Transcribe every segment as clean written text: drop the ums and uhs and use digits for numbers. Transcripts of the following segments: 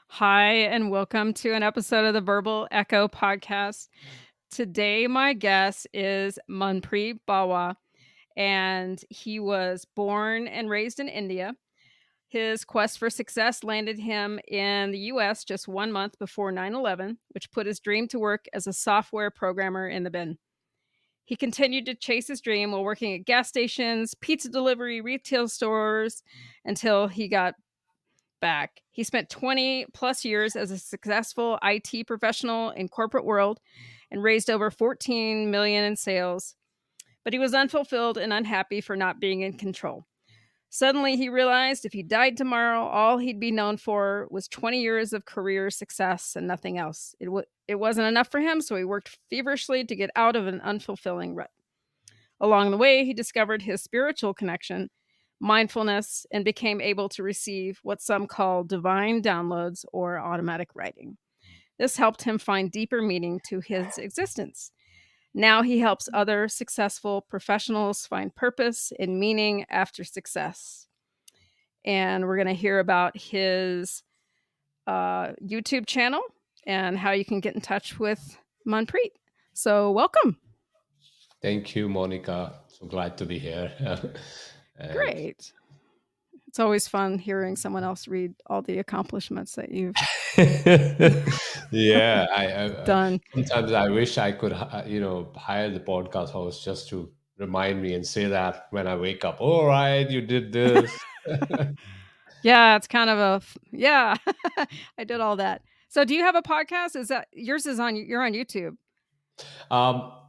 Hi, and welcome to an episode of the Verbal Echo podcast. Today, my guest is Manpreet Bawa, and he was born and raised in India. His quest for success landed him in the US just 1 month before 9/11, which put his dream to work as a software programmer in the bin. He continued to chase his dream while working at gas stations, pizza delivery, retail stores until he got back. He spent 20 plus years as a successful IT professional in corporate world and raised over 14 million in sales. But he was unfulfilled and unhappy for not being in control. Suddenly, he realized if he died tomorrow, all he'd be known for was 20 years of career success and nothing else. It wasn't enough for him, so he worked feverishly to get out of an unfulfilling rut. Along the way, he discovered his spiritual connection, mindfulness, and became able to receive what some call divine downloads or automatic writing. This helped him find deeper meaning to his existence. Now he helps other successful professionals find purpose and meaning after success. And we're going to hear about his YouTube channel and how you can get in touch with Manpreet. So, welcome. Thank you, Monica. So glad to be here. and Great. It's always fun hearing someone else read all the accomplishments that you've yeah, I done. sometimes I wish I could, hire the podcast host just to remind me and say that when I wake up. All right, you did this. Yeah, it's kind of yeah, I did all that. So do you have a podcast? Is that yours is on you're on YouTube?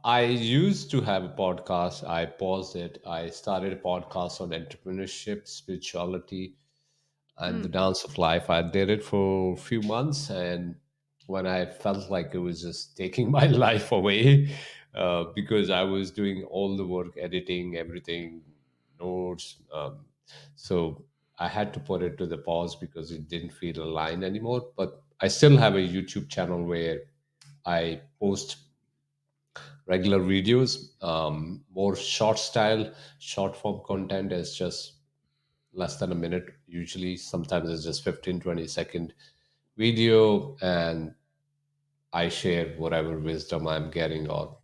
I used to have a podcast. I paused it. I started a podcast on entrepreneurship, spirituality, and the Mm. dance of life. I did it for a few months, and when I felt like it was just taking my life away, because I was doing all the work, editing everything, notes. So I had to put it to the pause because it didn't feel aligned anymore. But I still have a YouTube channel where I post regular videos, more short style, short form content is just less than a minute usually. Sometimes it's just 15-20 second video, and I share whatever wisdom I'm getting or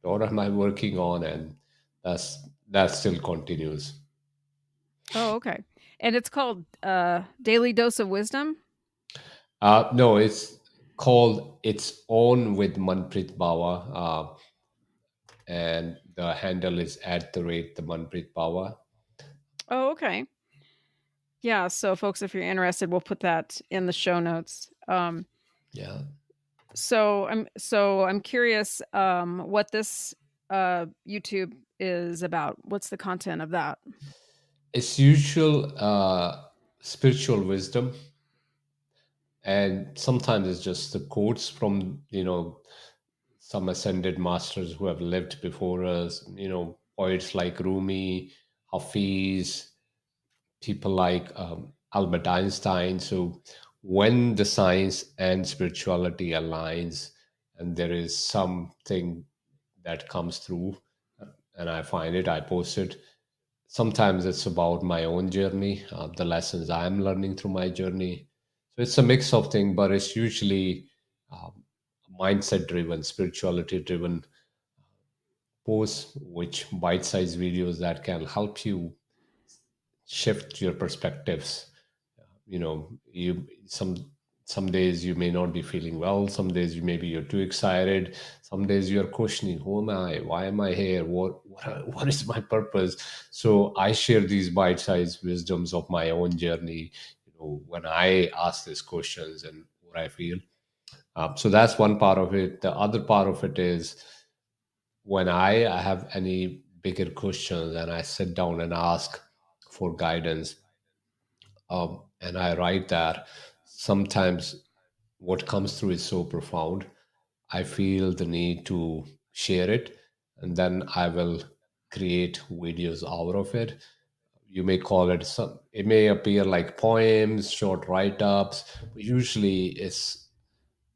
what am I working on, and that still continues. Oh, okay. And it's called Daily Dose of Wisdom? No, it's called It's On with Manpreet Bawa, and the handle is at the rate the Manpreet Bawa. Oh, okay. Yeah, so folks, if you're interested, we'll put that in the show notes. Yeah. So I'm curious what this YouTube is about. What's the content of that? It's usual spiritual wisdom, and sometimes it's just the quotes from some ascended masters who have lived before us. Poets like Rumi, Hafiz, people like Albert Einstein. So when the science and spirituality aligns, and there is something that comes through, and I find it, I post it. Sometimes it's about my own journey, the lessons I'm learning through my journey. So it's a mix of things, but it's usually mindset driven, spirituality driven posts, which bite sized videos that can help you shift your perspectives. You some days you may not be feeling well, some days you maybe you're too excited, some days you're questioning, who am I, why am I here, what is my purpose. So I share these bite-sized wisdoms of my own journey, when I ask these questions and what I feel. So that's one part of it. The other part of it is when I have any bigger questions and I sit down and ask for guidance, and I write that, sometimes what comes through is so profound. I feel the need to share it, and then I will create videos out of it. You may call it some, it may appear like poems, short write ups, but usually it's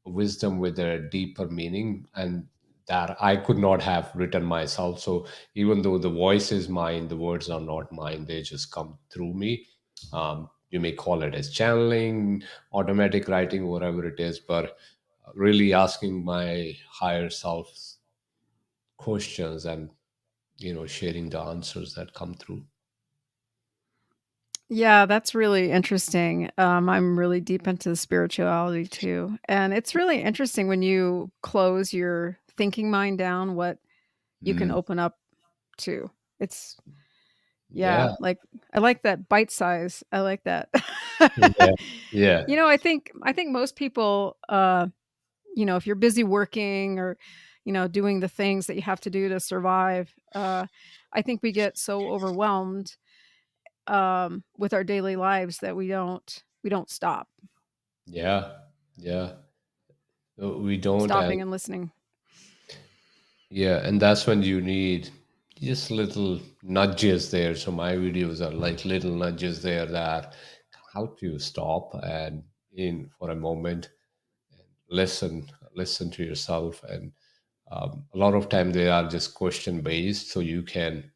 wisdom with a deeper meaning, and that I could not have written myself. So even though the voice is mine, the words are not mine, they just come through me. you may call it as channeling, automatic writing, whatever it is, but really asking my higher self questions and sharing the answers that come through. Yeah, that's really interesting. I'm really deep into spirituality too, and it's really interesting when you close your thinking mind down, what you can Mm, open up to. It's yeah, yeah, like, I like that bite size. I like that. yeah, yeah, I think most people, if you're busy working or, doing the things that you have to do to survive, I think we get so overwhelmed, with our daily lives that we don't yeah, yeah. We don't, stopping and listening. yeah, and that's when you need just little nudges there. So my videos are like little nudges there that help you stop and in for a moment, listen to yourself. And a lot of time they are just question based, so you can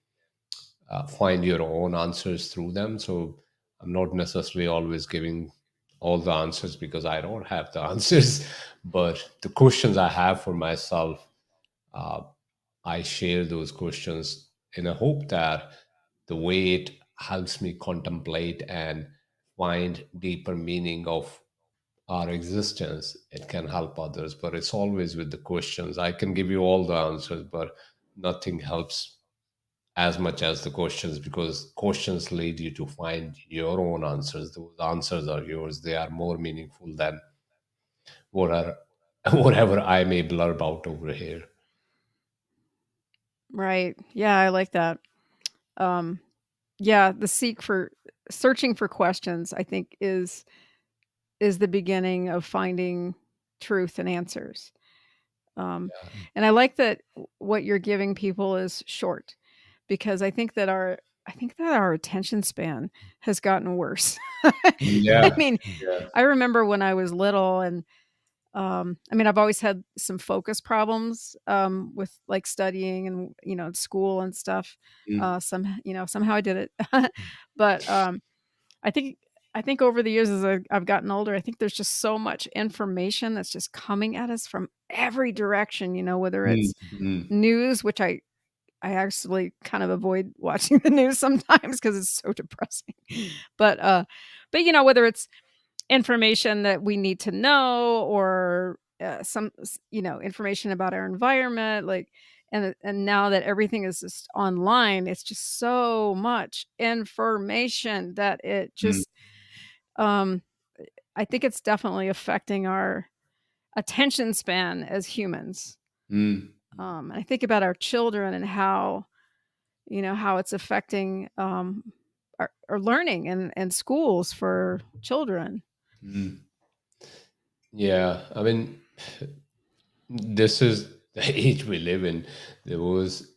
find your own answers through them. So I'm not necessarily always giving all the answers because I don't have the answers, but the questions I have for myself, uh, I share those questions in a hope that the way it helps me contemplate and find deeper meaning of our existence, it can help others. But it's always with the questions. I can give you all the answers, but nothing helps as much as the questions, because questions lead you to find your own answers. Those answers are yours. They are more meaningful than what are whatever I may blurb out over here. Right. Yeah, I like that. Um, yeah, the seek for searching for questions, I think is the beginning of finding truth and answers. Um, and I like that what you're giving people is short because I think that our attention span has gotten worse. I Yeah, mean, yeah. I remember when I was little and I've always had some focus problems with like studying and school and stuff. Mm, Somehow I did it. But I think I think over the years as I've gotten older, I think there's just so much information that's just coming at us from every direction, whether mm, it's mm, news, which I actually kind of avoid watching the news sometimes because it's so depressing. But, uh whether it's information that we need to know or, information about our environment, like and now that everything is just online, it's just so much information that it mm, just, um I think it's definitely affecting our attention span as humans. mm, And I think about our children and how it's affecting, our learning and schools for children. mm. Yeah, I mean, this is the age we live in. There was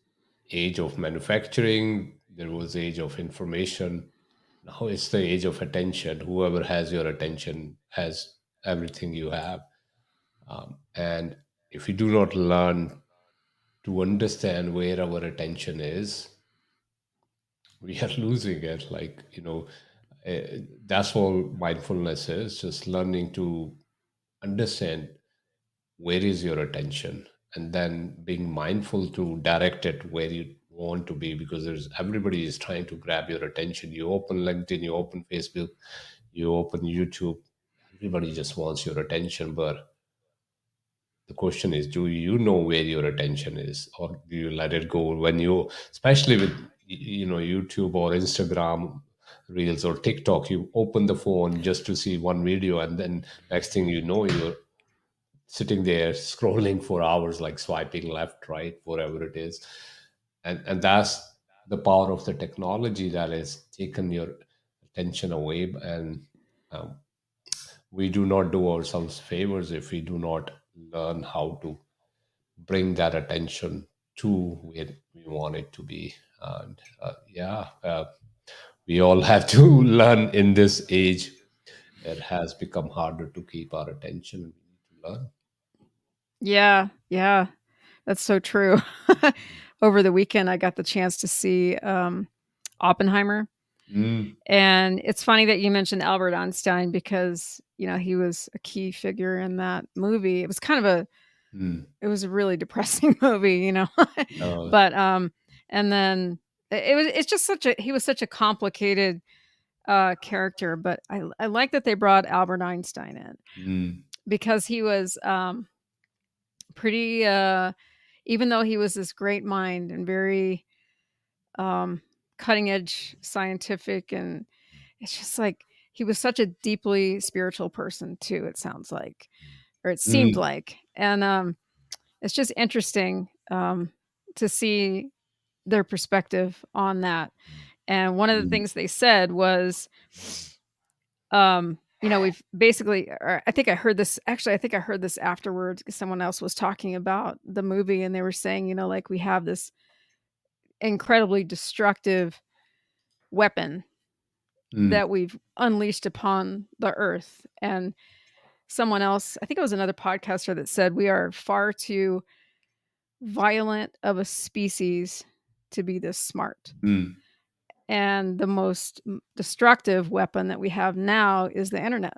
age of manufacturing, there was age of information. Now it's the age of attention. Whoever has your attention has everything you have. And if we do not learn to understand where our attention is, we are losing it. That's all mindfulness is, just learning to understand where is your attention, and then being mindful to direct it where you want to be, because there's everybody is trying to grab your attention. You open LinkedIn, you open Facebook, you open YouTube, everybody just wants your attention. But the question is, do you know where your attention is, or do you let it go when you, especially with YouTube or Instagram reels or TikTok, you open the phone just to see one video, and then next thing you know, you're sitting there scrolling for hours, like swiping left, right, whatever it is. And that's the power of the technology that has taken your attention away. And um, we do not do ourselves favors if we do not learn how to bring that attention to where we want it to be. And we all have to learn in this age. It has become harder to keep our attention. We need to learn. Yeah, yeah, that's so true. Over the weekend, I got the chance to see, Oppenheimer. Mm, And it's funny that you mentioned Albert Einstein because, he was a key figure in that movie. It was kind of a mm. it was a really depressing movie. Uh, But, and then it's just such a he was such a complicated, character, but I like that they brought Albert Einstein in mm, because he was, pretty, even though he was this great mind and very, um, cutting edge scientific, and it's just like he was such a deeply spiritual person too, it sounds like, or it seemed mm, like, and, it's just interesting, to see their perspective on that, and one of the mm, things they said was, we've basically, or I think I heard this afterwards 'cause someone else was talking about the movie, and they were saying, like, we have this incredibly destructive weapon mm, that we've unleashed upon the earth, and someone else, I think it was another podcaster that said we are far too violent of a species to be this smart. mm. And the most destructive weapon that we have now is the internet.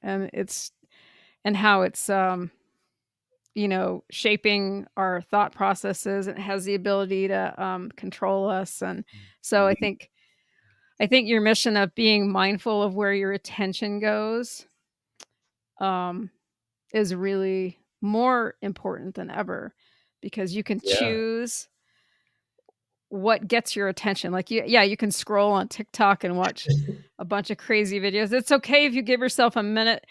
And how it's shaping our thought processes, and it has the ability to control us. And so I think your mission of being mindful of where your attention goes um is really more important than ever, because you can Yeah. choose what gets your attention. Like, yeah, you can scroll on TikTok and watch a bunch of crazy videos. It's okay if you give yourself a minute,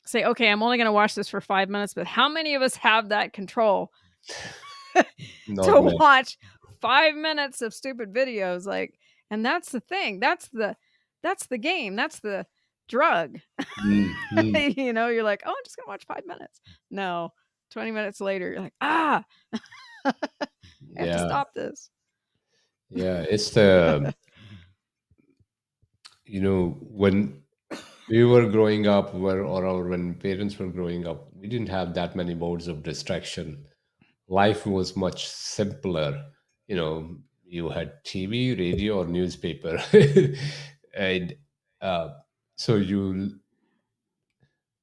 say, "Okay, I'm only gonna watch this for 5 minutes," but how many of us have that control Not to much. watch 5 minutes of stupid videos? Like, and that's the thing. That's the game. That's the drug. Mm, mm. You're like, "Oh, I'm just gonna watch 5 minutes." No, 20 minutes later, you're like, "Ah, I have to Yeah. stop this." Yeah. It's the, when we were growing up, or when parents were growing up, we didn't have that many modes of distraction. Life was much simpler. You had TV, radio, or newspaper. And uh, so you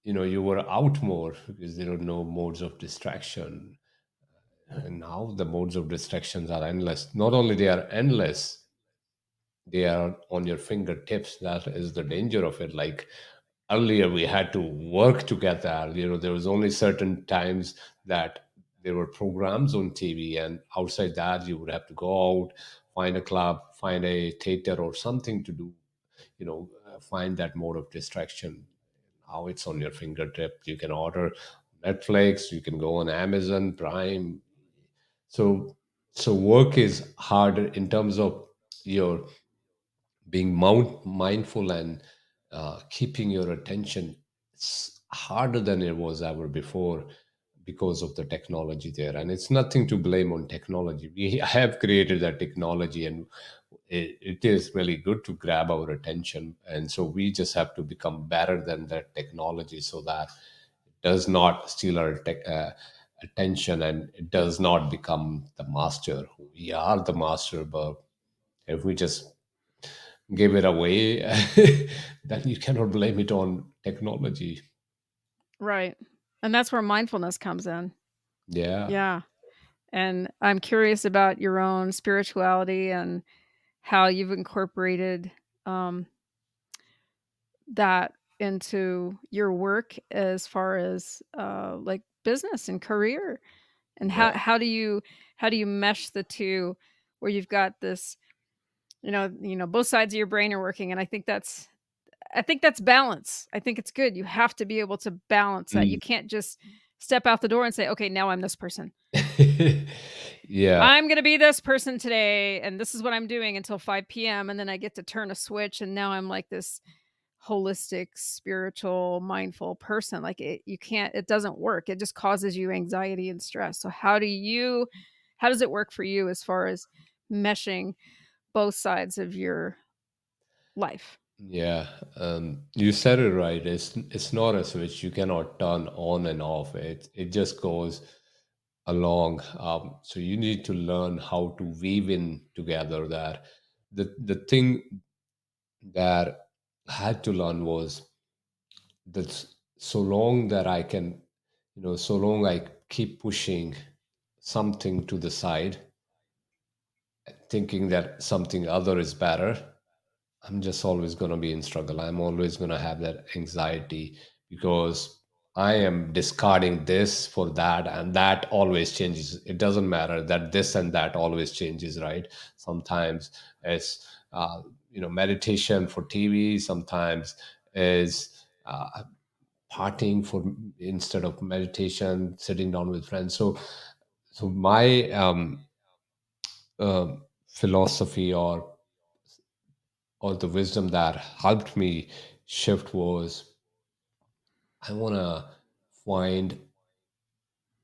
were out more because there were no modes of distraction. And now the modes of distractions are endless. Not only they are endless, they are on your fingertips. That is the danger of it. Like earlier, we had to work to get that. There was only certain times that there were programs on TV, and outside that, you would have to go out, find a club, find a theater, or something to do. Find that mode of distraction. Now it's on your fingertip. You can order Netflix. You can go on Amazon Prime. So work is harder in terms of your being mindful and keeping your attention. It's harder than it was ever before because of the technology there, and it's nothing to blame on technology. We have created that technology, and it is really good to grab our attention, and so we just have to become better than that technology so that it does not steal our attention, and it does not become the master. We are the master, but if we just give it away, then you cannot blame it on technology. Right. And that's where mindfulness comes in. Yeah. Yeah. And I'm curious about your own spirituality and how you've incorporated um, that into your work as far as like business and career. And Yeah. how do you mesh the two where you've got this, both sides of your brain are working, and I think that's balance. I think it's good. You have to be able to balance that. You Mm. can't just step out the door and say, "Okay, now I'm this person. Yeah. I'm gonna be this person today, and this is what I'm doing until 5 PM, and then I get to turn a switch, and now I'm like this holistic, spiritual, mindful person." Like, you can't. It doesn't work. It just causes you anxiety and stress. So how does it work for you as far as meshing both sides of your life? Yeah. You said it right. It's not a switch you cannot turn on and off. It just goes along. So you need to learn how to weave in together that. the thing that I had to learn was that so long that I can, so long I keep pushing something to the side, thinking that something other is better, I'm just always going to be in struggle. I'm always going to have that anxiety because I am discarding this for that, and that always changes. It doesn't matter that this and that always changes, right? Sometimes it's meditation for TV. Sometimes is partying for instead of meditation, sitting down with friends. So my philosophy or the wisdom that helped me shift was I want to find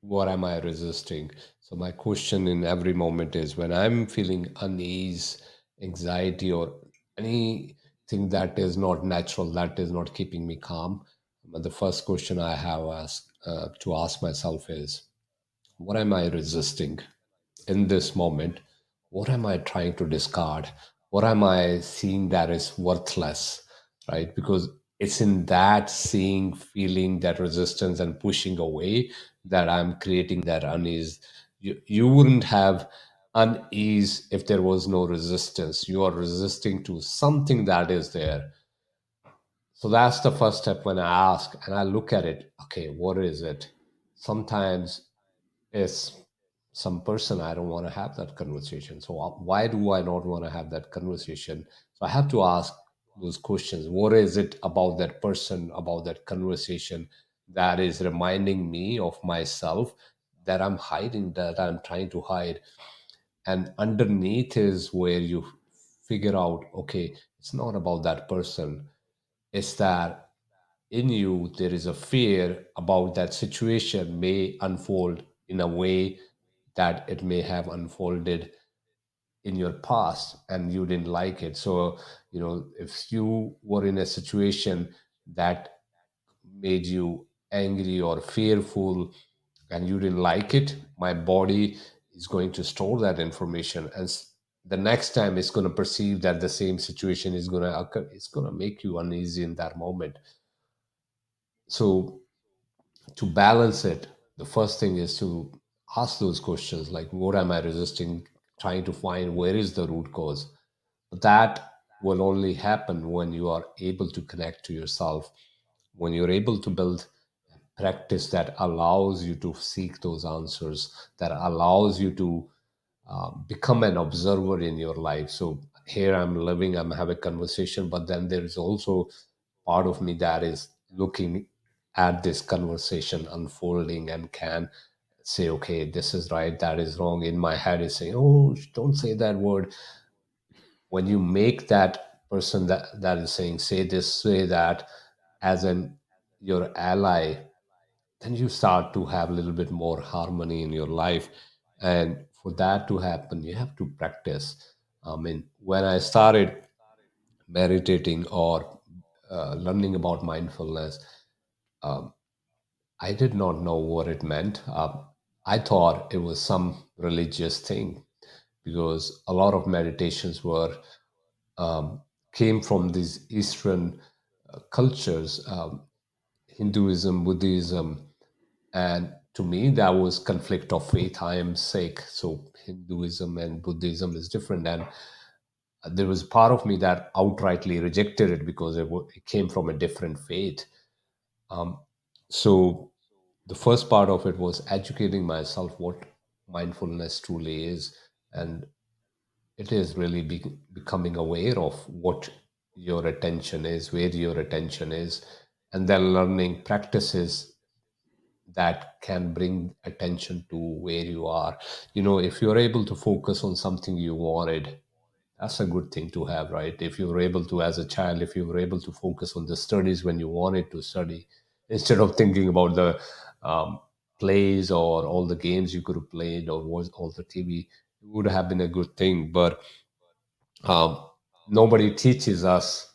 what am I resisting. So my question in every moment is when I'm feeling unease, anxiety, or anything that is not natural, that is not keeping me calm, the first question I have to ask myself is what am I resisting in this moment? What am I trying to discard? What am I seeing that is worthless? Right? Because it's in that seeing, feeling that resistance and pushing away that I'm creating that unease. You wouldn't have unease if there was no resistance. You are resisting to something that is there. So that's the first step when I ask and I look at it. Okay, what is it? Sometimes is some person I don't want to have that conversation. So why do I not want to have that conversation? So I have to ask those questions. What is it about that person, about that conversation that is reminding me of myself that I'm hiding, that I'm trying to hide? And underneath is where you figure out, okay, it's not about that person. It's that in you there is a fear about that situation may unfold in a way that it may have unfolded in your past and you didn't like it. So if you were in a situation that made you angry or fearful and you didn't like it, my body is going to store that information, and the next time it's going to perceive that the same situation is going to occur, it's going to make you uneasy in that moment. So to balance it, the first thing is to ask those questions like, what am I resisting? Trying to find where is the root cause. But that will only happen when you are able to connect to yourself, when you're able to build practice that allows you to seek those answers, that allows you to become an observer in your life. So here I'm living, I'm having a conversation, but then there is also part of me that is looking at this conversation unfolding and can say, okay, this is right, that is wrong. In my head is saying, oh, don't say that word. When you make that person that is saying, say this, say that, as an your ally, then you start to have a little bit more harmony in your life. And for that to happen, you have to practice. I mean, when I started meditating or learning about mindfulness, I did not know what it meant. I thought it was some religious thing because a lot of meditations were um, came from these Eastern cultures, Hinduism, Buddhism, and to me that was conflict of faith. I am Sikh, so Hinduism and Buddhism is different, and there was part of me that outrightly rejected it because it came from a different faith. Um, so the first part of it was educating myself what mindfulness truly is, and it is really becoming aware of what your attention is, where your attention is, and then learning practices that can bring attention to where you are. If you're able to focus on something you wanted, that's a good thing to have, right? If you were able to, as a child, if you were able to focus on the studies when you wanted to study, instead of thinking about the um, plays or all the games you could have played or was all the TV, it would have been a good thing. But um, nobody teaches us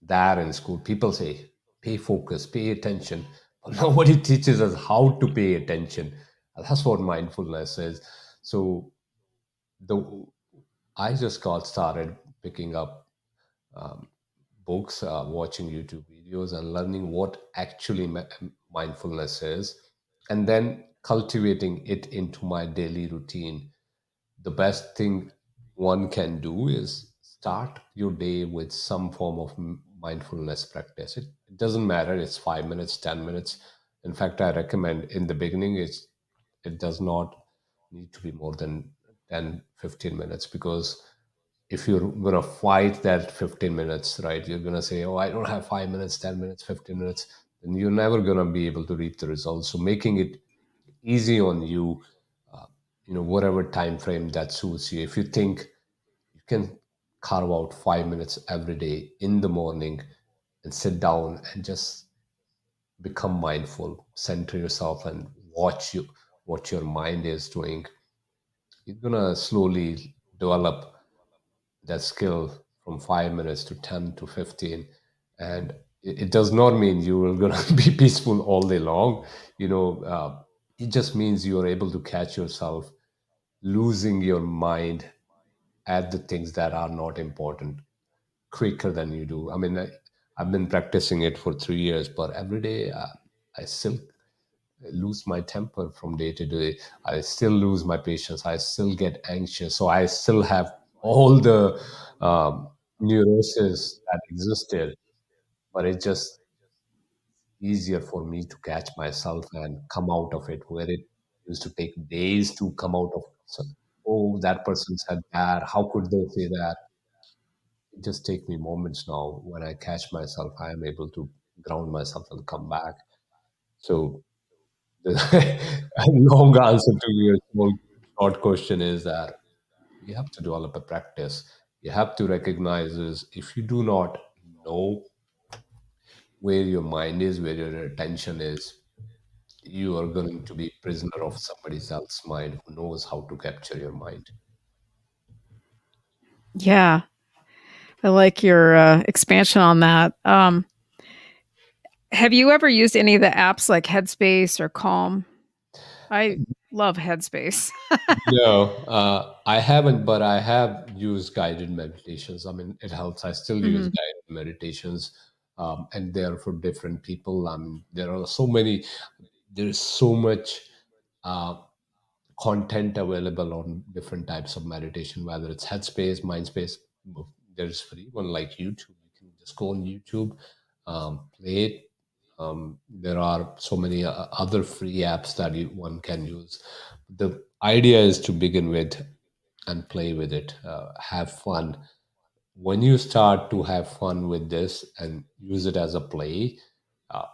that in school. People say, pay focus, pay attention. But nobody teaches us how to pay attention. That's what mindfulness is. So the I just got started picking up um, books, watching YouTube videos, and learning what actually mindfulness is, and then cultivating it into my daily routine. The best thing one can do is start your day with some form of mindfulness practice. It doesn't matter, it's 5 minutes, 10 minutes. In fact, I recommend in the beginning, it does not need to be more than 10, 15 minutes, because if you're going to fight that 15 minutes, right, you're going to say, oh, I don't have 5 minutes, 10 minutes, 15 minutes, then you're never going to be able to reap the results. So making it easy on you, uh, whatever time frame that suits you. If you think you can carve out 5 minutes every day in the morning and sit down and just become mindful, center yourself, and watch you what your mind is doing, you're gonna slowly develop that skill from 5 minutes to 10 to 15. And it does not mean you are going to be peaceful all day long. It just means you are able to catch yourself losing your mind at the things that are not important quicker than you do. I mean, I've been practicing it for 3 years, but every day I still lose my temper from day to day. I still lose my patience. I still get anxious. So I still have all the neuroses that existed, but it's just easier for me to catch myself and come out of it, where it used to take days to come out of. So, oh, that person said that. How could they say that? It just takes me moments now. When I catch myself, I am able to ground myself and come back. So the long answer to your small short question is that you have to develop a practice. You have to recognize is if you do not know where your mind is, where your attention is, you are going to be prisoner of somebody else's mind who knows how to capture your mind. Yeah, I like your, expansion on that. Have you ever used any of the apps like Headspace or Calm? I love Headspace. No, I haven't, but I have used guided meditations. I mean, it helps. I still use Mhm. guided meditations, and they're for different people. I mean, there's so much uh, content available on different types of meditation, whether it's Headspace, Mindspace. There's free one like YouTube. You can just go on YouTube, play it. There are so many other free apps that one can use. The idea is to begin with and play with it, have fun. When you start to have fun with this and use it as a play,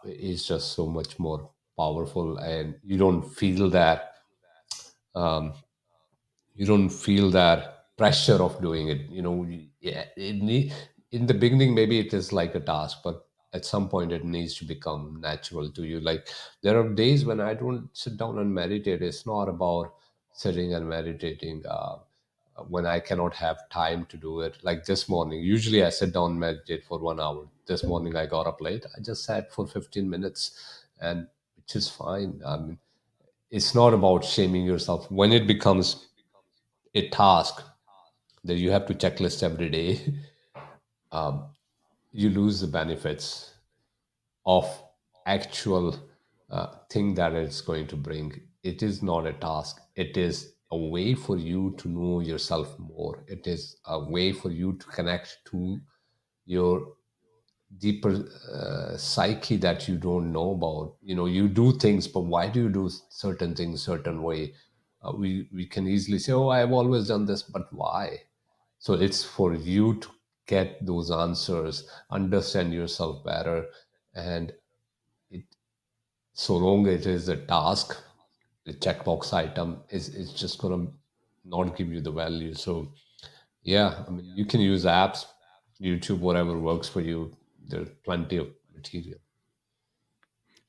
it's just so much more powerful, and um, you don't feel that pressure of doing it. Yeah, in the beginning maybe it is like a task, but at some point it needs to become natural to you. Like, there are days when I don't sit down and meditate. It's not about sitting and meditating when I cannot have time to do it. Like this morning, usually I sit down and meditate for 1 hour. This morning I got up late, I just sat for 15 minutes, and which is fine. I mean, it's not about shaming yourself when it becomes a task that you have to checklist every day. You lose the benefits of actual thing that it's going to bring. It is not a task. It is a way for you to know yourself more. It is a way for you to connect to your deeper psyche that you don't know about. You do things, but why do you do certain things certain way? We can easily say, oh, I've always done this, but why? So it's for you to get those answers, understand yourself better, and it, so long it is a task, the checkbox item is just gonna not give you the value. So yeah, I mean, you can use apps, YouTube, whatever works for you. There's plenty of material.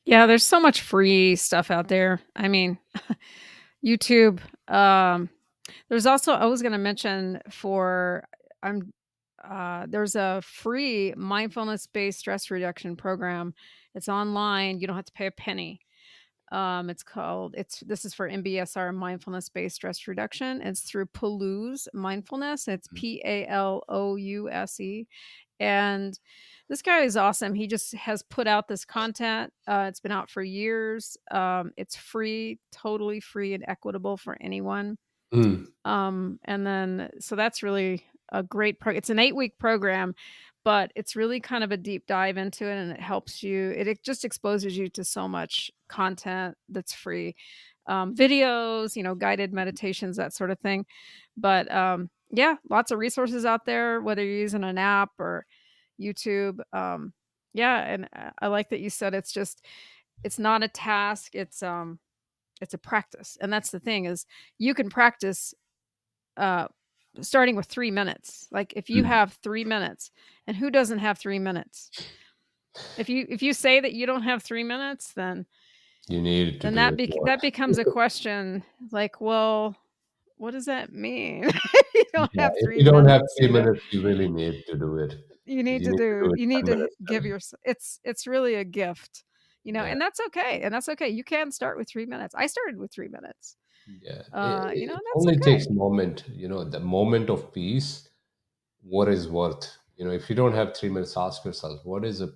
Yeah, there's so much free stuff out there. I mean, YouTube, there's also I was gonna mention for I'm there's a free mindfulness-based stress reduction program. It's online, you don't have to pay a penny. It's called it's this is for MBSR, mindfulness-based stress reduction. It's through Palouse Mindfulness. It's Palouse. And this guy is awesome. He just has put out this content. It's been out for years. It's free, totally free and equitable for anyone. Mm, And then so that's really a great it's an 8-week program, but it's really kind of a deep dive into it, and it helps you it just exposes you to so much content that's free. Videos, guided meditations, that sort of thing. But, yeah, lots of resources out there, whether you're using an app or YouTube. Yeah, and, I like that you said it's not a task, it's a practice, and that's the thing is you can practice uh, starting with 3 minutes. Like, if you mm. have 3 minutes, and who doesn't have 3 minutes? If you say that you don't have 3 minutes, You need to then do it more. that becomes a question, like, well, what does that mean? You don't Yeah, have if 3 you don't have minutes, 3 minutes, you really need to do it. You If need you to need to do do it you need 10 to minutes, give then it's really a gift, yeah, and that's okay. You can start with 3 minutes. I started with 3 minutes. yeah. It And that's only okay. takes a moment, the moment of peace, what is worth? If you don't have 3 minutes, ask yourself, what is a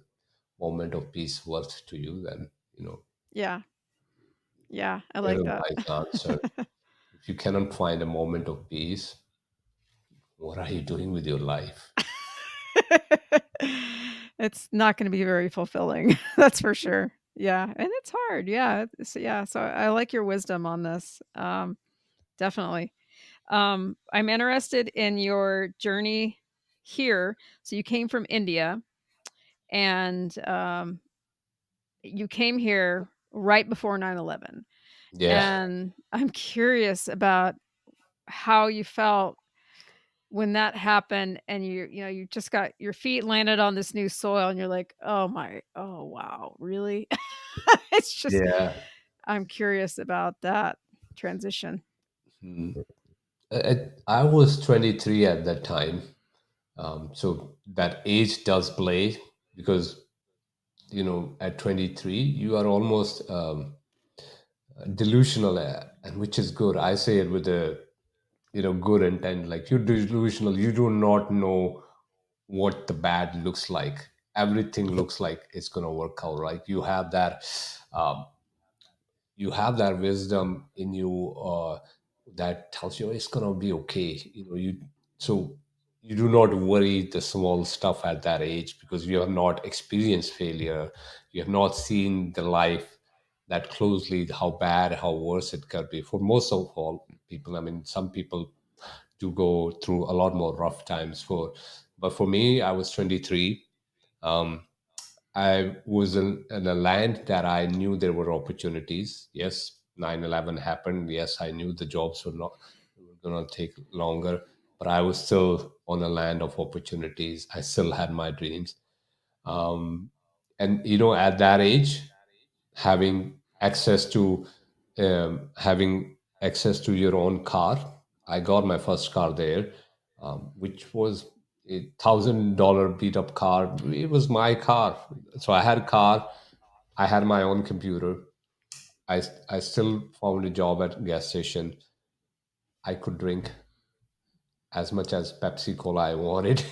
moment of peace worth to you? Then, Yeah. Yeah, I there's like a that. wise answer. If you cannot find a moment of peace, what are you doing with your life? It's not gonna be very fulfilling, that's for sure. Yeah, and it's hard, yeah, so I like your wisdom on this, definitely. I'm interested in your journey here. So you came from India, and, you came here right before 9/11, Yeah, and I'm curious about how you felt when that happened and you just got your feet landed on this new soil and you're like, oh wow, really?" It's just yeah. I'm curious about that transition. Hmm. I was 23 at that time. So that age does play because, at 23, you are almost delusional, and which is good. I say it with a, good intent. Like, you're delusional. You do not know what the bad looks like. Everything looks like it's going to work out, right? Um, you have that wisdom in you, that tells you it's gonna be okay. So you do not worry the small stuff at that age because you have not experienced failure. You have not seen the life that closely, how bad, how worse it could be for most of all people. I mean, some people do go through a lot more rough times. But for me, I was 23. I was in a land that I knew there were opportunities. Yes, 9/11 happened. Yes, I knew the jobs were going to take longer, but I was still on a land of opportunities. I still had my dreams. Um, and, at that age, having access to your own car, I got my first car there, which was $1,000 beat up car. It was my car, so I had a car. I had my own computer. I still found a job at a gas station. I could drink as much as Pepsi Cola I wanted.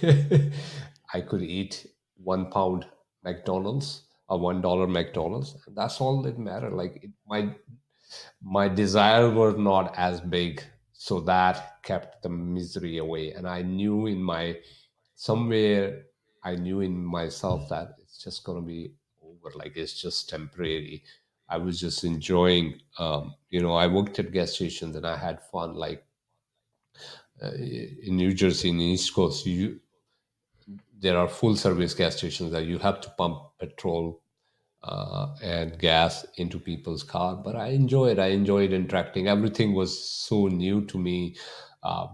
I could eat 1 pound McDonald's or $1 McDonald's. That's all that mattered. Like, my desire were not as big, so that kept the misery away. And I knew in my somewhere, I knew in myself that it's just gonna be over. Like, it's just temporary. I was just enjoying. I worked at gas stations and I had fun. Like, in New Jersey, in the East Coast, there are full service gas stations that you have to pump petrol and gas into people's car. But I enjoyed interacting. Everything was so new to me.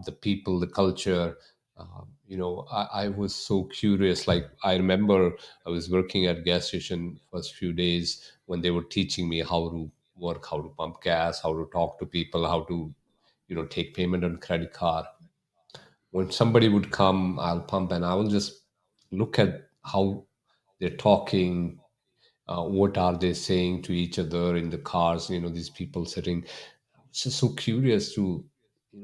The people, the culture. I was so curious. Like, I remember I was working at gas station first few days when they were teaching me how to work, how to pump gas, how to talk to people, how to take payment on credit card. When somebody would come, I'll pump and I will just look at how they're talking, What are they saying to each other in the cars? These people sitting. I was just so curious to,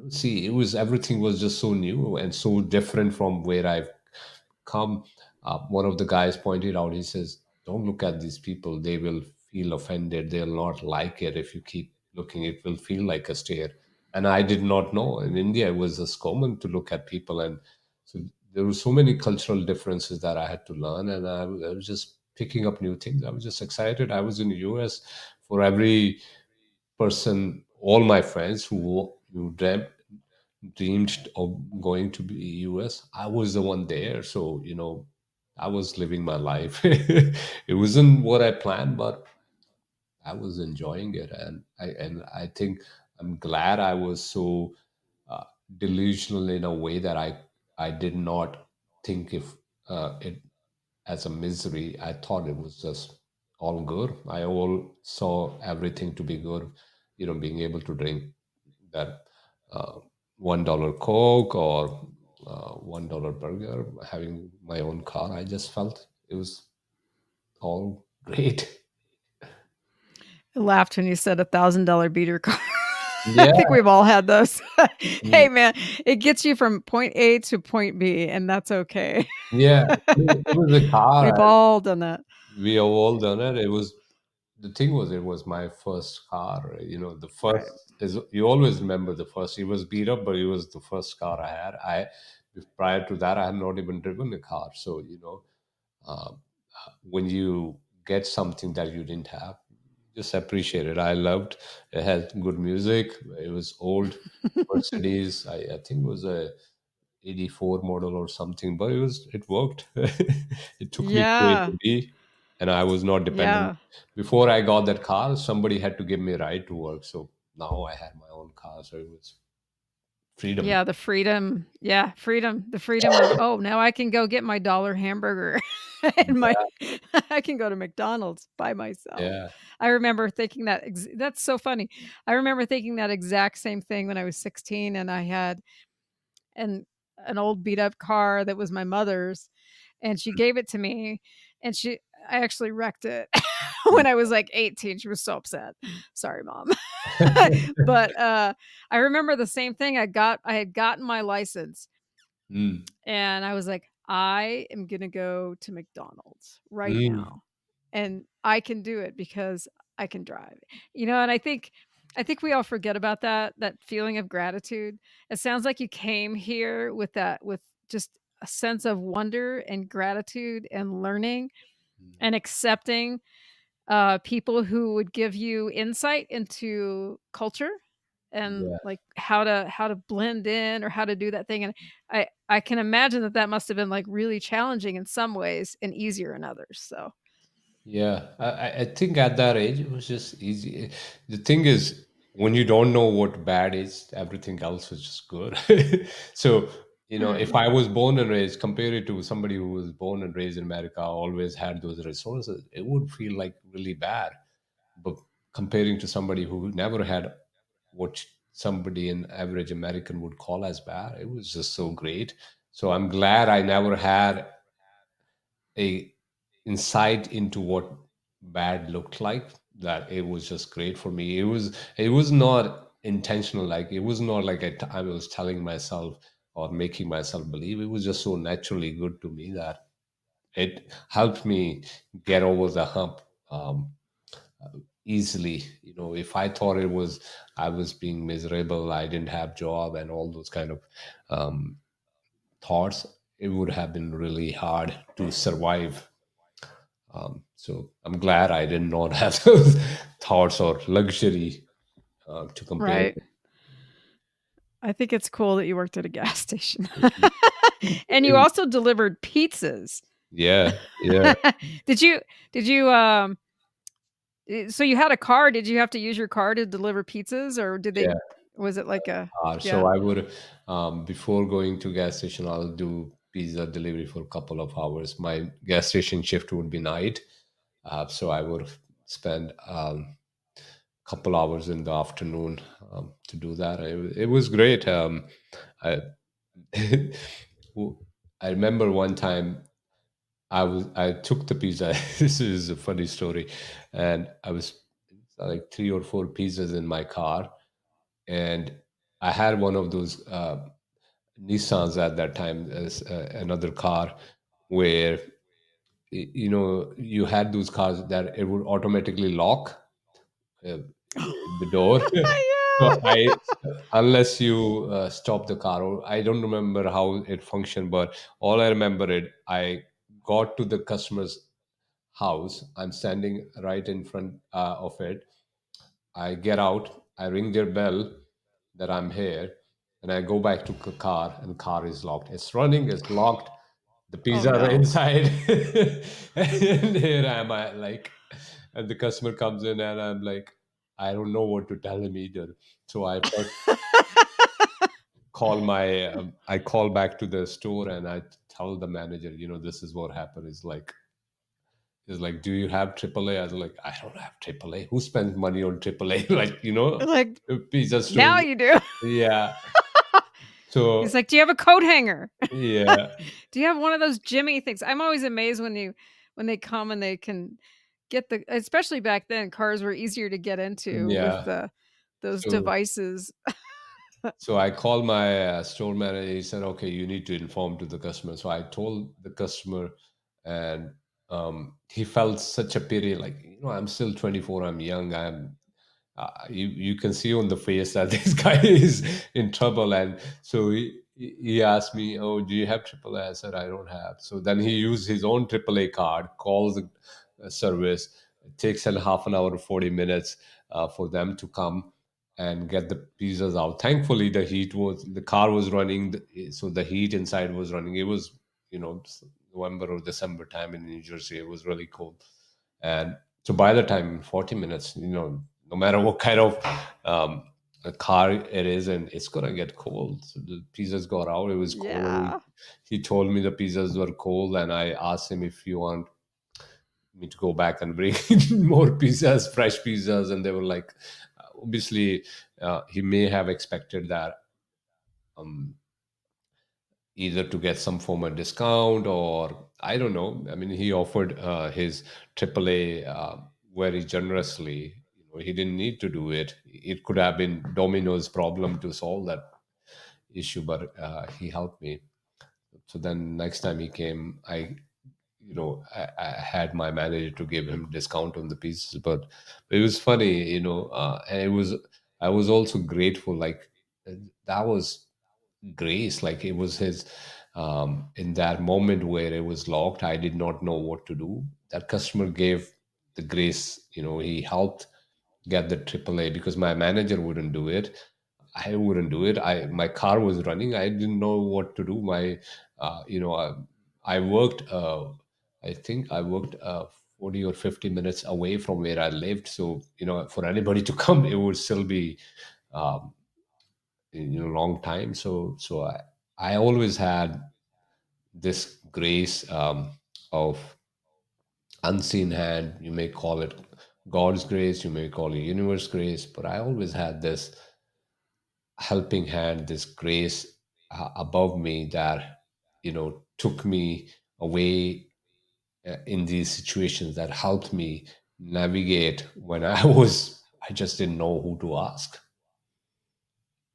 see. It was everything was just so new and so different from where I've come. One of the guys pointed out. He says, "Don't look at these people. They will feel offended. They'll not like it if you keep looking. It will feel like a stare." And I did not know. In India, it was just common to look at people, and so there were so many cultural differences that I had to learn, and I was just picking up new things. I was just excited. I was in the US. For every person, all my friends who dreamed of going to be US, I was the one there. So I was living my life. It wasn't what I planned, but I was enjoying it, and I think I'm glad I was so uh, delusional in a way that I did not think if it as a misery. I thought it was just all good. I all saw everything to be good. Being able to drink that uh, $1 Coke or $1 burger, having my own car. I just felt it was all great. I laughed when you said $1,000 beater car. I think Yeah, we've all had those. mm, Hey, man, it gets you from point A to point B, and that's okay. yeah. It was a car. We've all done that. We have all done it. It was the thing was it was my first car. The Right. first is you always remember the first. It was beat up, but it was the first car I had. Prior to that, I had not even driven a car. So uh, when you get something that you didn't have, just appreciate it. I loved it. Had good music. It was old Mercedes. I think it was a 84 model or something, but it worked. It took me to A Yeah. to B, and I was not dependent. Yeah. Before I got that car, somebody had to give me a ride to work. So now I had my own car, so it was freedom. Yeah, the freedom. Yeah, freedom. The freedom of, "Oh, now I can go get my dollar hamburger and my I can go to McDonald's by myself." Yeah. I remember thinking that's so funny. I remember thinking that exact same thing when I was 16 and I had an an old beat up car that was my mother's, and she gave it to me, and I actually wrecked it when I was, like, 18. She was so upset. "Sorry, mom." But, I remember the same thing. I had gotten my license, Mm, and I was like, "I am gonna go to McDonald's right mm, now, and I can do it because I can drive." And I think we all forget about that feeling of gratitude. It sounds like you came here with just a sense of wonder and gratitude and learning mm. and accepting people who would give you insight into culture and Yeah. like how to blend in or how to do that thing. And I can imagine that must have been like really challenging in some ways and easier in others. So Yeah, I think at that age it was just easy. The thing is, when you don't know what bad is, everything else was just good. So, if hmm, I was born and raised, compare it to somebody who was born and raised in America, always had those resources, it would feel like really bad. But comparing to somebody who never had what somebody in average American would call as bad, it was just so great. So I'm glad I never had a insight into what bad looked like, that it was just great for me. It was not intentional, like it was not like I was telling myself or making myself believe. It was just so naturally good to me that it helped me get over the hump easily. If I thought I was being miserable, I didn't have job and all those kind of um, thoughts, it would have been really hard to survive. So I'm glad I did not have those thoughts or luxury to compare right. with. I think it's cool that you worked at a gas station. Mhm. And you also delivered pizzas. Yeah, yeah, Did you so you had a car, did you have to use your car to deliver pizzas or did they yeah. was it like a So yeah. I would, before going to gas station, I'll do pizza delivery for a couple of hours. My gas station shift would be night, so I would spend couple hours in the afternoon to do that. It was great. I I remember one time. I took the pizza. This is a funny story, and I was like three or four pizzas in my car, and I had one of those Nissans at that time as another car where you had those cars that it would automatically lock the door. So I, Yeah. unless you stop the car, or I don't remember how it functioned, but all I remember it, I got to the customer's house. I'm standing right in front of it. I get out, I ring their bell that I'm here, and I go back to car, and car is locked. It's running, it's locked. The Oh, pizza are no. inside, and here am I, like, and the customer comes in, and I'm like, I don't know what to tell him either. So I first I call back to the store, and I tell the manager, this is what happened. Is like, do you have AAA? I was like, I don't have AAA. Who spends money on AAA? Like, Like, pizza now stores. you do. Yeah. He's So like, "Do you have a coat hanger? yeah, Do you have one of those Jimmy things?" I'm always amazed when they come and they can get the especially back then, cars were easier to get into with yeah. the those So devices. so I called my store manager. He said, okay, you need to inform to the customer. So I told the customer, and he felt such a pity. Like, I'm still 24. I'm young. You can see on the face that this guy is in trouble, and so he asked me, oh, do you have AAA? I said, I don't have. So then he used his own AAA card, calls the service. It takes an half an hour to 40 minutes for them to come and get the pizzas out. Thankfully the car was running, so the heat inside was running. It was, November or December time in New Jersey. It was really cold, and so by the time 40 minutes, no matter what kind of um, a car it is, and it's gonna get cold. So the pizzas got out. It was cold. Yeah. He told me the pizzas were cold, and I asked him if you want me to go back and bring more pizzas, fresh pizzas, and they were like, obviously, he may have expected that um, either to get some form of discount, or I don't know. I mean, he offered his AAA very generously. He didn't need to do it. It could have been Domino's problem to solve that issue, but he helped me. So then next time he came, I had my manager to give him discount on the pieces, but it was funny, and I was also grateful. Like, that was grace. Like, it was his, in that moment where it was locked, I did not know what to do. That customer gave the grace. He helped get the AAA because my manager wouldn't do it. I wouldn't do it. My car was running. I didn't know what to do. I worked. I think I worked 40 or 50 minutes away from where I lived. So for anybody to come, it would still be um, long time. So I always had this grace of unseen hand. You may call it God's grace. You may call it universe grace. But I always had this helping hand, this grace above me that took me away in these situations, that helped me navigate when I just didn't know who to ask.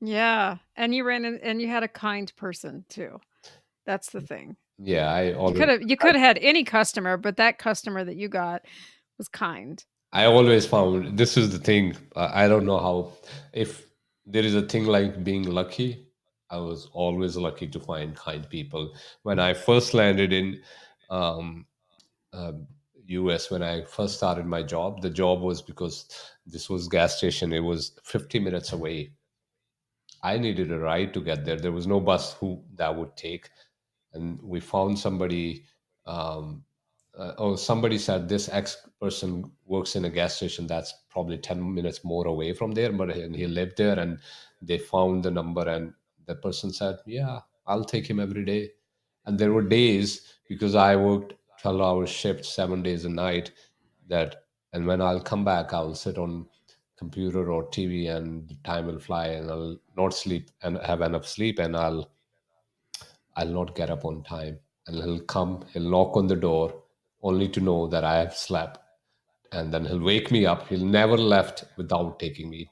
Yeah, and you had a kind person too. That's the thing. Yeah, You coulda had any customer, but that customer that you got was kind. I always found this is the thing. I don't know how, if there is a thing like being lucky. I was always lucky to find kind people. When I first landed in um, uh, US, when I first started my job, the job was because this was gas station. It was 50 minutes away. I needed a ride to get there. There was no bus who that would take, and we found somebody. Um, somebody said this X person works in a gas station that's probably 10 minutes more away from there, but and he lived there, and they found the number, and the person said, "Yeah, I'll take him every day." And there were days because I worked 12-hour shifts, 7 days a night. That and when I'll come back, I'll sit on computer or TV, and the time will fly, and I'll not sleep and have enough sleep, and I'll not get up on time. and he'll come, he'll knock on the door only to know that I have slept, and then he'll wake me up. He'll never left without taking me.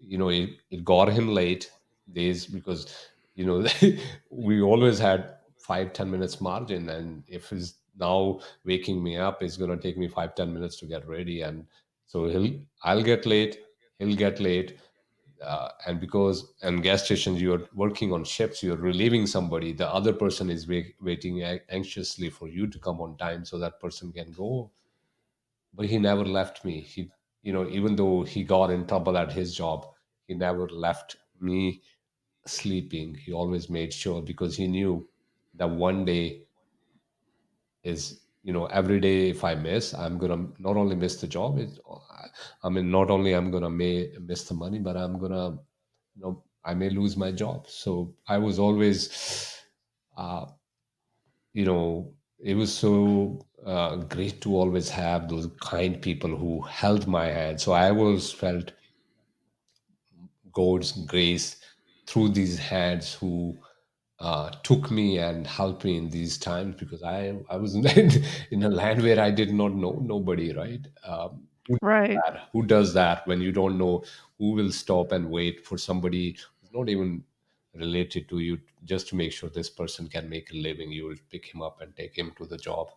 It got him late days because we always had 5-10 minutes margin, and if he's now waking me up, it's going to take me 5-10 minutes to get ready, and so I'll get late, he'll get late. And because and gas stations, you're working on shifts, you're relieving somebody, the other person is waiting anxiously for you to come on time so that person can go. But he never left me. Even though he got in trouble at his job, he never left me sleeping. He always made sure, because he knew that one day is, every day if I miss, I'm gonna not only miss the job, I mean, not only I'm gonna miss the money, but I'm gonna, I may lose my job. So I was always, uh, it was so great to always have those kind people who held my hand. So I always felt God's grace through these hands who took me and helped me in these times, because I was in a land where I did not know nobody, right? Right. Who does that when you don't know who will stop and wait for somebody who's not even related to you, just to make sure this person can make a living? You will pick him up and take him to the job.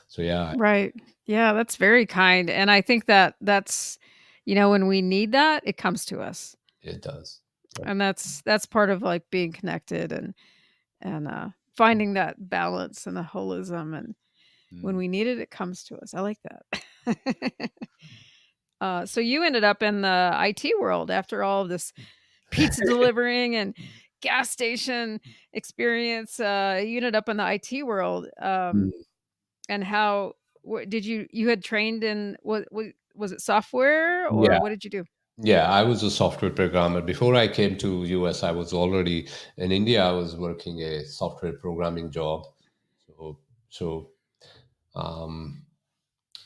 So yeah, Right. Yeah, that's very kind, and I think that that's when we need that, it comes to us, it does. Yep. and that's part of, like, being connected and, finding that balance and the holism, and when Mm. we need it, it comes to us. I like that. So you ended up in the IT world after all of this pizza delivering and gas station experience, you ended up in the IT world, Mm. and how did you had trained in what was it software or Yeah. what did you do? Yeah, I was a software programmer. Before I came to US, I was already in India. I was working a software programming job. So, so um,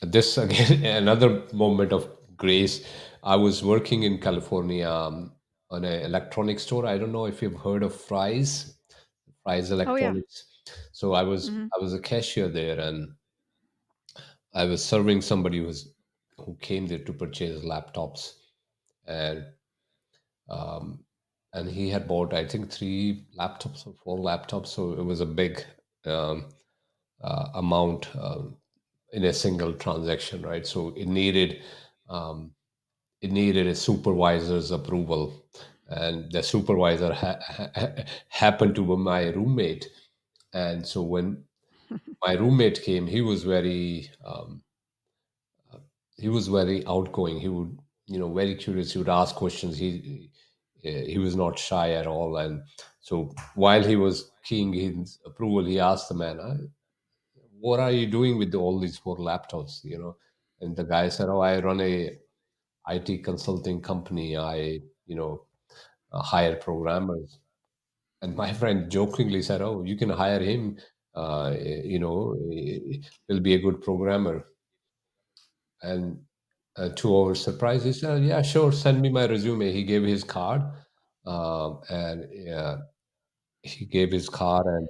this again, another moment of grace. I was working in California on an electronics store. I don't know if you've heard of Fry's Oh, yeah. Electronics. So I was Mhm. I was a cashier there, and I was serving somebody who came there to purchase laptops, and um, and he had bought, I think, 3 laptops or 4 laptops. So it was a big um, amount in a single transaction, right? So um, it needed a supervisor's approval, and the supervisor happened to be my roommate. And so when my roommate came, he was very outgoing. He would, very curious. He would ask questions. He was not shy at all. And so while he was keying his approval, he asked the man, "What are you doing with all these 4 laptops?" And the guy said, "Oh, I run a IT consulting company. I, hire programmers." And my friend jokingly said, "Oh, you can hire him. He'll be a good programmer." And to our surprise, he said, "Yeah, sure, send me my resume." He gave his card, and he gave his card and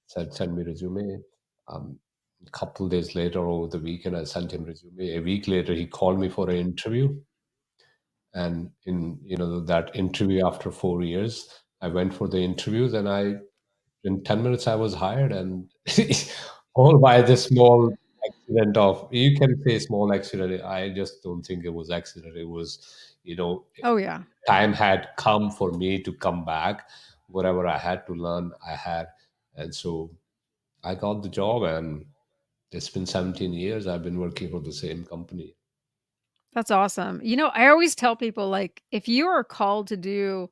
said, "Send me resume." A couple days later, over the weekend, I sent him resume. A week later, he called me for an interview, and in that interview after 4 years, I went for the interviews, and in 10 minutes I was hired, and all by this small accident of, you can say small accident. I just don't think it was accident. It was, Oh, yeah. time had come for me to come back. Whatever I had to learn, I had, and so I got the job, and it's been 17 years I've been working for the same company. That's awesome. I always tell people, like, if you are called to do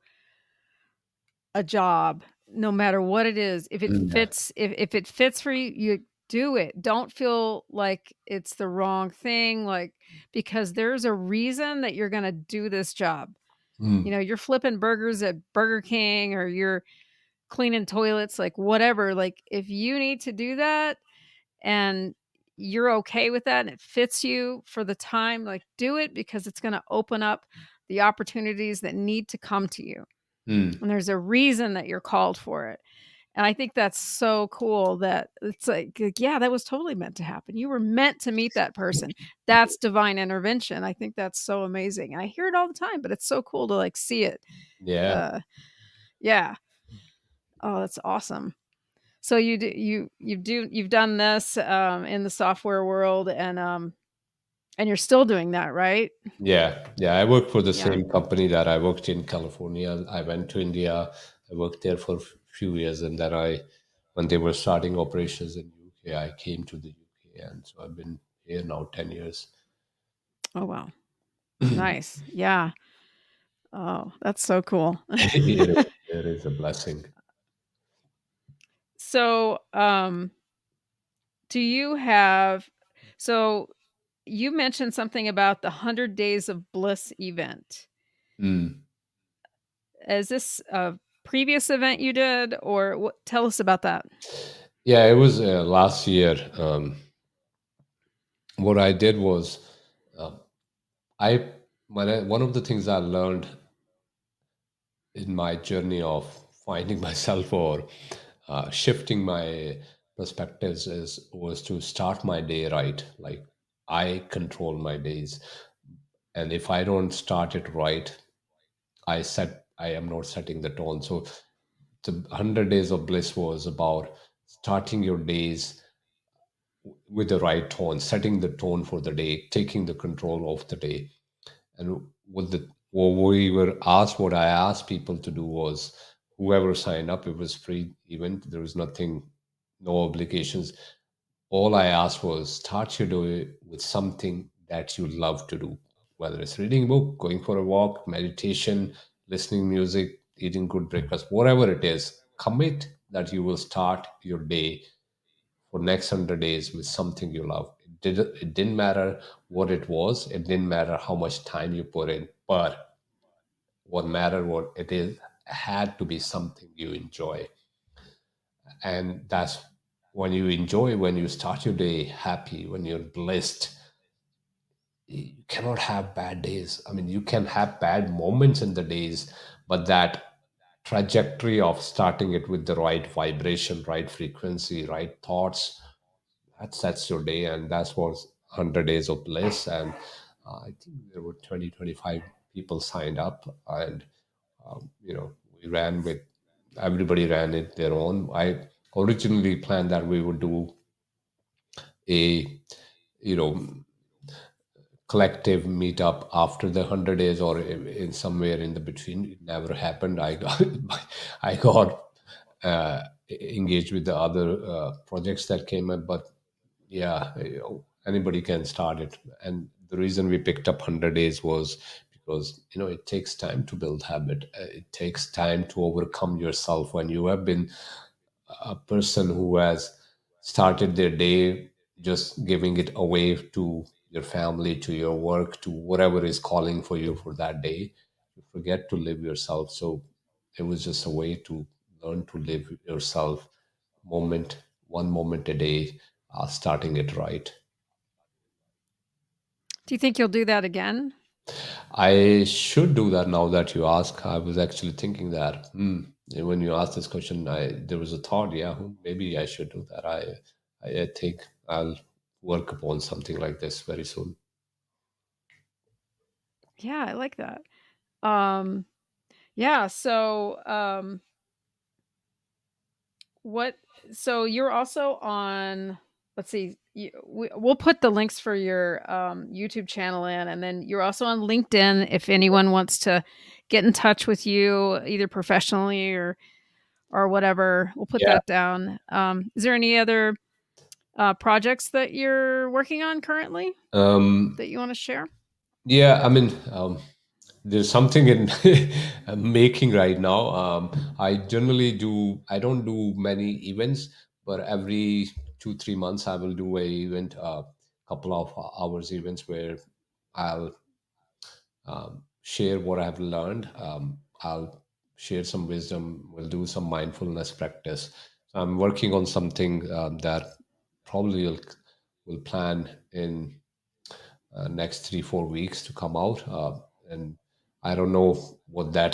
a job, no matter what it is, if it Yeah. fits if it fits for you, you do it. Don't feel like it's the wrong thing, like, because there's a reason that you're gonna do this job. Mm, You're flipping burgers at Burger King or you're cleaning toilets, like, whatever, like, if you need to do that and you're okay with that and it fits you for the time, like, do it because it's gonna open up the opportunities that need to come to you, mm, and there's a reason that you're called for it. And I think that's so cool that it's like, yeah, that was totally meant to happen. You were meant to meet that person. That's divine intervention. I think that's so amazing. I hear it all the time, but it's so cool to like see it. Yeah, Uh, yeah. Oh, that's awesome. So you've done this in the software world, and you're still doing that, right? yeah. I worked for the Yeah. same company that I worked in California. I went to India. I worked there for a few years, and then when they were starting operations in UK, I came to the UK, and so I've been here now 10 years. Oh wow. Nice. Yeah. Oh, that's so cool. It is a blessing. So, do you have so you mentioned something about the 100 Days of Bliss event. Mm. Is this a previous event you did, or what tell us about that? Yeah, it was last year. What I did was, uh, I one of the things I learned in my journey of finding myself or shifting my perspectives is was to start my day right. Like I control my days, and if I don't start it right, I am not setting the tone. So the 100 days of bliss was about starting your days with the right tone, setting the tone for the day, taking the control of the day. And what I asked people to do was whoever signed up, it was free event. There was nothing, no obligations. All I asked was start your day with something that you love to do, whether it's reading a book, going for a walk, meditation, listening music, eating good breakfast, whatever it is. Commit that you will start your day for next 100 days with something you love. It didn't matter what it was. It didn't matter how much time you put in. But what mattered, what it is, had to be something you enjoy. And that's when you enjoy, when you start your day happy, when you're blessed, you cannot have bad days. I mean, you can have bad moments in the days, but that trajectory of starting it with the right vibration, right frequency, right thoughts, that sets your day. And that's what 100 days of bliss. And I think there were 20, 25 people signed up, and we ran with, everybody ran it their own. I originally planned that we would do a, you know collective meetup after the 100 days, or in somewhere in the between. It never happened. I got engaged with the other projects that came up. But yeah, anybody can start it. And the reason we picked up 100 days was because it takes time to build habit. It takes time to overcome yourself. When you have been a person who has started their day just giving it away to your family, to your work, to whatever is calling for you for that day, you forget to live yourself. So it was just a way to learn to live yourself, one moment a day, starting it right. Do you think you'll do that again? I should do that now that you ask. I was actually thinking that. When you asked this question, there was a thought. Yeah, maybe I should do that. I think I'll work upon something like this very soon. Yeah, I like that. Um, yeah, so, what so you're also on let's see, we'll put the links for your, YouTube channel in, and then you're also on LinkedIn if anyone wants to get in touch with you either professionally or whatever, we'll put Yeah. that down. Is there any other, projects that you're working on currently Um, that you wanna share? yeah. I mean, there's something in making right now. I don't do many events, but every 2, 3 months I will do a event, a couple of hours events where I'll share what I've learned. I'll share some wisdom. We'll do some mindfulness practice. So I'm working on something that probably will plan in next 3, 4 weeks to come out. And I don't know what that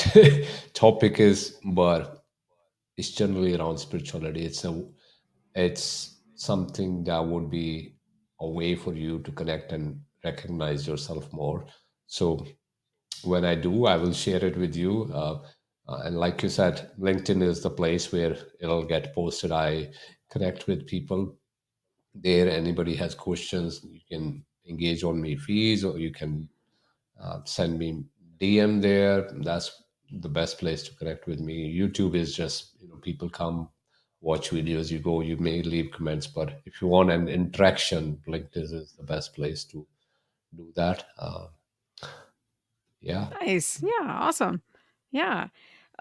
topic is, but it's generally around spirituality. It's something that would be a way for you to connect and recognize yourself more. So when I do, I will share it with you. And like you said, LinkedIn is the place where it'll get posted. I connect with people there. Anybody has questions, you can engage on my feeds, or you can send me DM there. That's the best place to connect with me. YouTube is just, people come watch videos, you go, you may leave comments, but if you want an interaction, LinkedIn is the best place to do that. Yeah. Nice. Yeah, awesome. Yeah.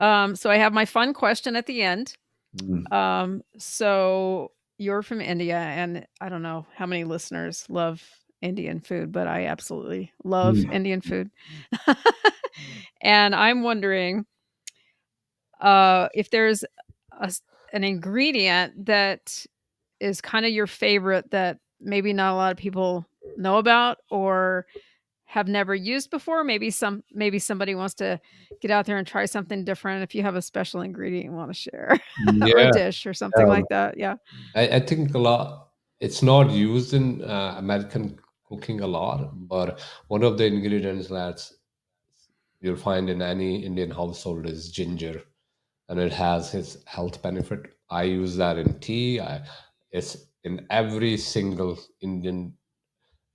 So I have my fun question at the end. Mm. So you're from India, and I don't know how many listeners love Indian food, but I absolutely love Mm. Indian food. And I'm wondering, if there's an ingredient that is kind of your favorite that maybe not a lot of people know about or have never used before. Maybe somebody wants to get out there and try something different. If you have a special ingredient you want to share or a Yeah. dish or something Um, like that. Yeah. I think a lot, it's not used in American cooking a lot, but one of the ingredients that you'll find in any Indian household is ginger, and it has its health benefit. I use that in tea. It's in every single Indian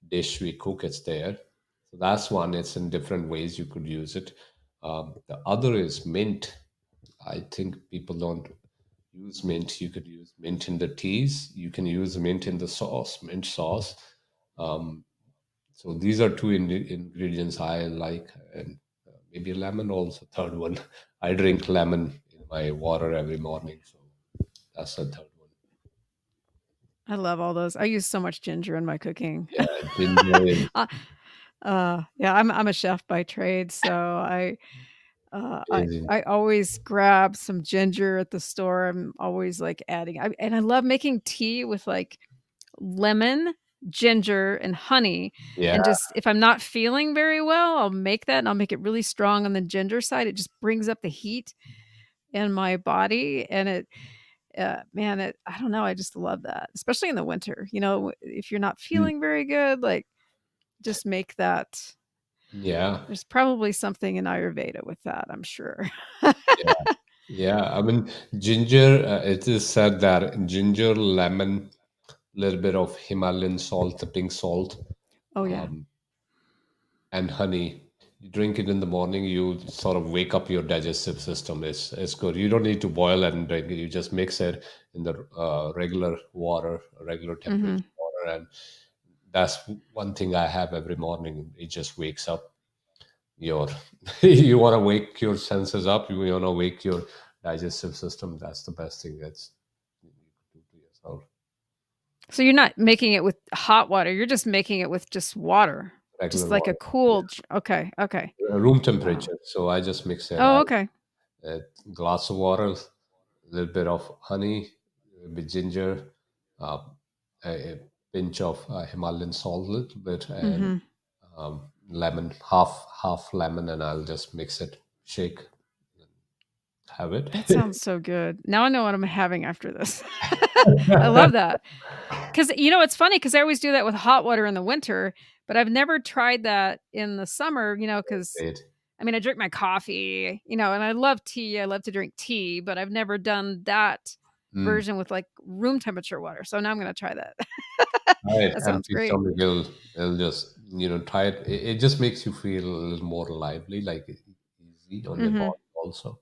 dish we cook, it's there. So that's one. It's in different ways you could use it. The other is mint. I think people don't use mint. You could use mint in the teas. You can use mint in the sauce, mint sauce. Um, so these are two ingredients I like, and maybe lemon also. Third one, I drink lemon in my water every morning. So that's the third one. I love all those. I use so much ginger in my cooking. Yeah, ginger is Uh, yeah, I'm a chef by trade, so uh, I amazing. I always grab some ginger at the store. I'm always, like, adding and I love making tea with, like, lemon, ginger, and honey, Yeah, and just if I'm not feeling very well, I'll make that, and I'll make it really strong on the ginger side. It just brings up the heat in my body, and man, I don't know, I just love that, especially in the winter, if you're not mm, feeling very good, like, just make that. yeah, There's probably something in Ayurveda with that, I'm sure. yeah, yeah. I mean, ginger. It is said that ginger, lemon, little bit of Himalayan salt, the pink salt, Oh, yeah. um, and honey. You drink it in the morning, you sort of wake up your digestive system. It's good. You don't need to boil it and drink it. You just mix it in the regular water, regular temperature Mhm. water, and that's one thing I have every morning. It just wakes up your. You want to wake your senses up. You want to wake your digestive system. That's the best thing. That's you could do to yourself. So you're not making it with hot water, you're just making it with just water? Just Regular like a water, cool j okay, okay. room Wow. temperature. So I just mix it. Oh, okay. A glass of water, a little bit of honey, a bit ginger, uh, a pinch of Himalayan salt, a little bit, and Mhm. lemon, half lemon, and I'll just mix it, shake, have it. That sounds so good. Now I know what I'm having after this. I love that. 'Cause, it's funny because I always do that with hot water in the winter, but I've never tried that in the summer, because Great. I mean, I drink my coffee, and I love tea, I love to drink tea, but I've never done that Mm. version with, like, room temperature water, so now I'm gonna try that. Right, That sounds empty great. stomach, it'll just try it. It just makes you feel a little more lively, like easy on your Mhm. body also.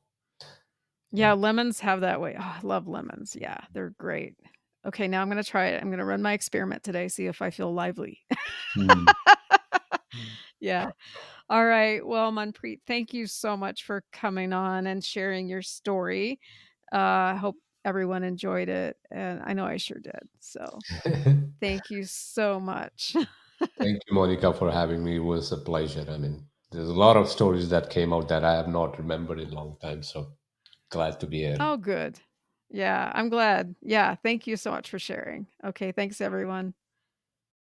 Yeah, Yeah. lemons have that way. Oh, I love lemons, yeah, they're great. Okay, now I'm gonna try it. I'm gonna run my experiment today, see if I feel lively. Mm. Yeah. All right. Well, Manpreet, thank you so much for coming on and sharing your story. I hope everyone enjoyed it, and I know I sure did. So, thank you so much. Thank you, Monica, for having me. It was a pleasure. I mean, there's a lot of stories that came out that I have not remembered in a long time. So glad to be here. Oh, good. Yeah, I'm glad. Yeah, thank you so much for sharing. Okay, thanks everyone.